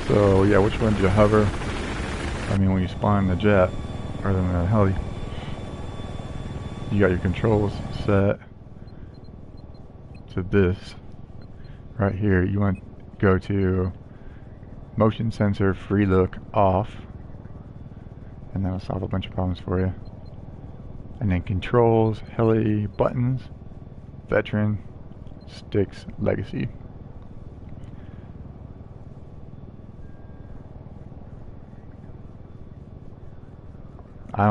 So yeah, which one do you hover? I mean, when you spawn the jet, or the heli, you got your controls set to this right here. You want to go to motion sensor free look off, and that'll solve a bunch of problems for you. And then controls, heli, buttons, veteran, sticks, legacy. I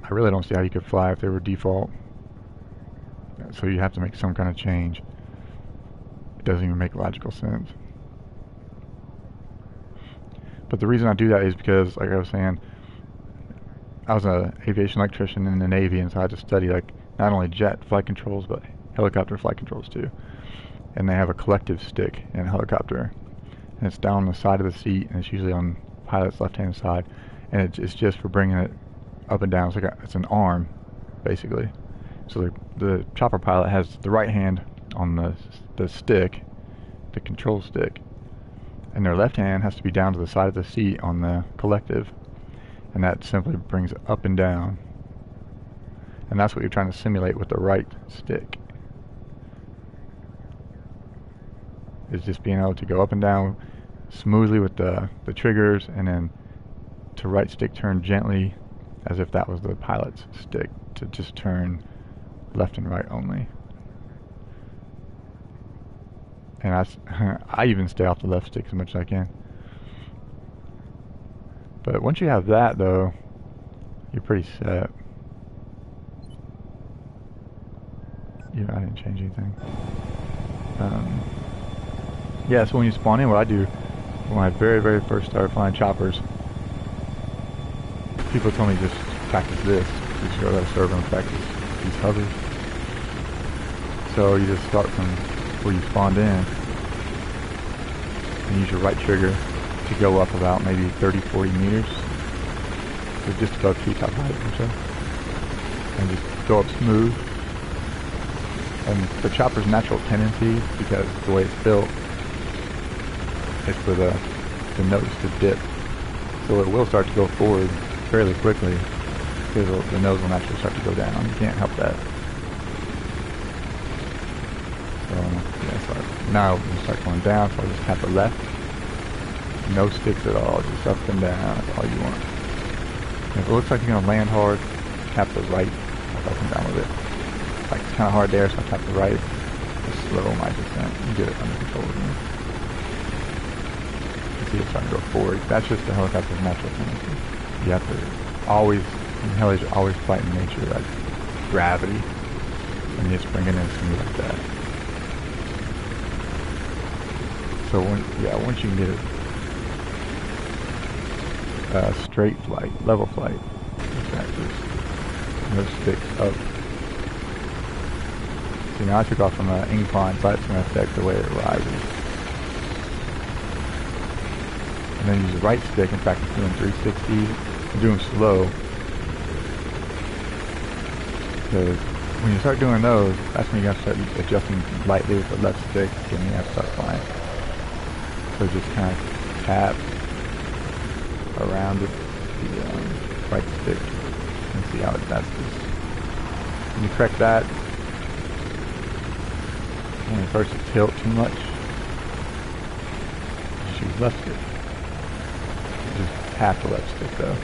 really don't see how you could fly if they were default. So you have to make some kind of change. It doesn't even make logical sense. But the reason I do that is because, like I was saying, I was an aviation electrician in the Navy, and so I had to study like not only jet flight controls, but helicopter flight controls too. And they have a collective stick in a helicopter, and it's down on the side of the seat, and it's usually on the pilot's left-hand side, and it's just for bringing it up and down. It's an arm, basically. So the chopper pilot has the right hand on the stick, the control stick, and their left hand has to be down to the side of the seat on the collective, and that simply brings it up and down. And that's what you're trying to simulate with the right stick, is just being able to go up and down smoothly with the triggers, and then to right stick turn gently as if that was the pilot's stick, to just turn left and right only. And I even stay off the left stick as much as I can. But once you have that, though, you're pretty set. Yeah, I didn't change anything. Yeah, so when you spawn in, what I do, when I very first started flying choppers, people told me just practice this. Just go to the server and practice these hovers. So you just start from where you spawned in and use your right trigger to go up about maybe 30-40 meters. So just above treetop height or so. And just go up smooth. And the chopper's natural tendency, because the way it's built, is for the nose to dip. So it will start to go forward fairly quickly, because the nose will naturally start to go down. You can't help that. So yeah, so now we start going down, so I'll just tap the left. No sticks at all, just up and down, that's all you want. And if it looks like you're gonna land hard, tap the right, like up and down with it. Like it's kinda hard there, so I tap the right, just slow my descent, and get it under control again. You see it's starting to go forward. That's just the helicopter's natural tendency. You have to always, helis are always fighting nature, like gravity, and you just bring it in smooth like that. So once you can get it straight flight, level flight, practice, no sticks up. See, now I took off from an incline, so that's going to affect the way it rises. And then use the right stick and practice doing 360s and do them slow. Because when you start doing those, that's when you have to start adjusting lightly with the left stick, and you have to start flying. So just kind of tap around the right stick and see how it does this. When you correct that, when it starts to tilt too much, just use left stick. Just tap the left stick though.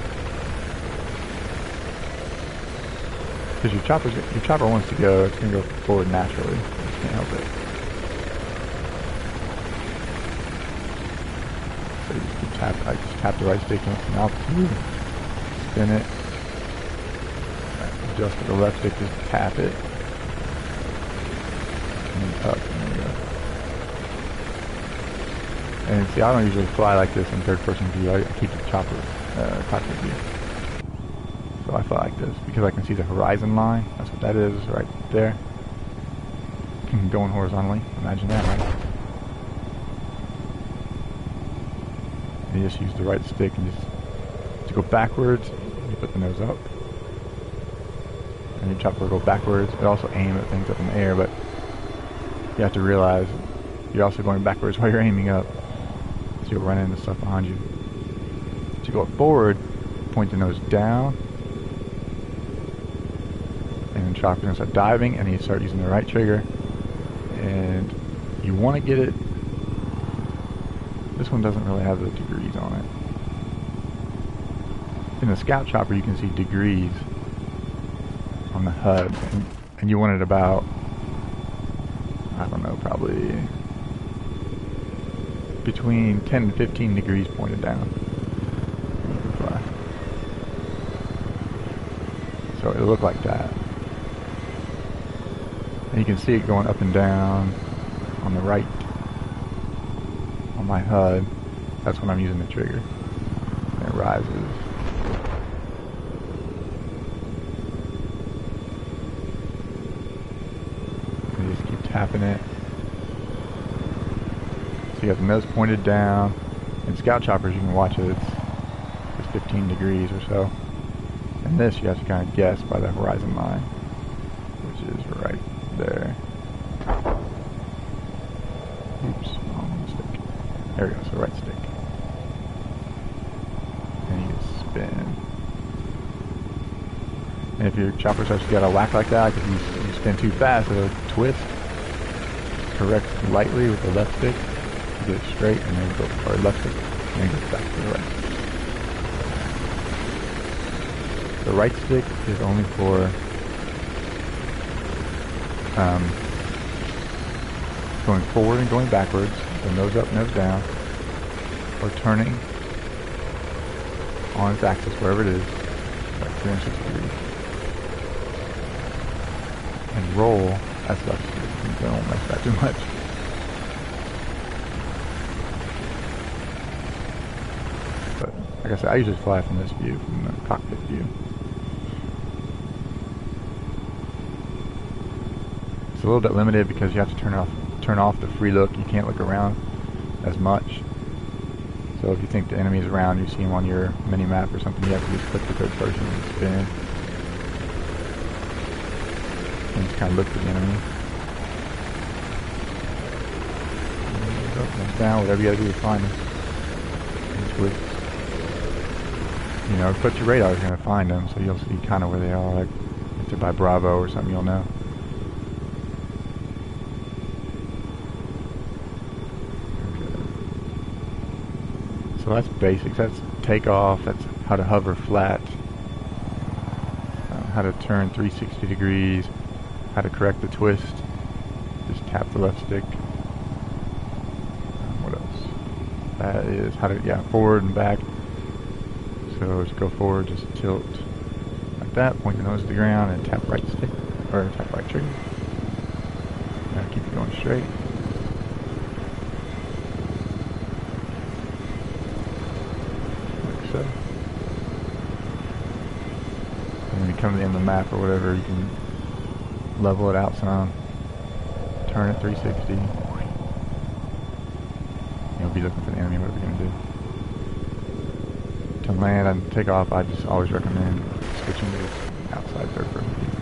Because your chopper wants to go, it's going to go forward naturally. You just can't help it. So you just keep I just tap the right stick into an altitude, spin it, adjust to the left stick, just tap it, and then up, and there you go. And see, I don't usually fly like this in third person view, I keep the chopper cockpit view. So I fly like this, because I can see the horizon line, that's what that is, right there. Going horizontally, imagine that, right? You just use the right stick and just to go backwards, you put the nose up. And your chopper will go backwards. It also aim at things up in the air, but you have to realize you're also going backwards while you're aiming up. so you'll run into stuff behind you. As you go forward, point the nose down, and then chopper's gonna start diving, and you start using the right trigger, and you want to get it. This one doesn't really have the degrees on it. In the Scout Chopper, you can see degrees on the HUD, and you want it about, I don't know, probably between 10 and 15 degrees pointed down. So it'll look like that. And you can see it going up and down on the right on my HUD. That's when I'm using the trigger. And it rises. And you just keep tapping it. So you got the nose pointed down. In Scout Choppers you can watch it, it's 15 degrees or so. And this you have to kind of guess by the horizon line, which is right there. Oops, wrong stick. There we go, so right stick. And you just spin. And if your chopper starts to get a whack like that, if you spin too fast, it'll twist. Correct lightly with the left stick. You get it straight, and then go for left stick, and then go back to the right. The right stick is only for going forward and going backwards, so nose up, nose down, or turning on its axis, wherever it is, like 360 degrees. And roll, that's left stick. Don't mess that too much. But like I said, I usually fly from this view, from the cockpit view. It's a little bit limited because you have to turn off the free look. You can't look around as much. So if you think the enemy is around, you see him on your mini map or something, you have to just click the third person and spin. And just kind of look for the enemy. Up, down, whatever you gotta do to find them. And twist. You know, but your radar is gonna find them, so you'll see kind of where they are. Like if they're by Bravo or something, you'll know. So that's basics. That's takeoff. That's how to hover flat. How to turn 360 degrees. How to correct the twist. Just tap the left stick. What else? That is how to, yeah, forward and back. So just go forward, just tilt like that. Point the nose to the ground and tap right stick, or tap right trigger. Now keep it going straight. So, and when you come to the end of the map or whatever, you can level it out some, turn it 360. You'll be looking for the enemy, whatever you're going to do. To land and take off, I just always recommend switching to the outside third person view.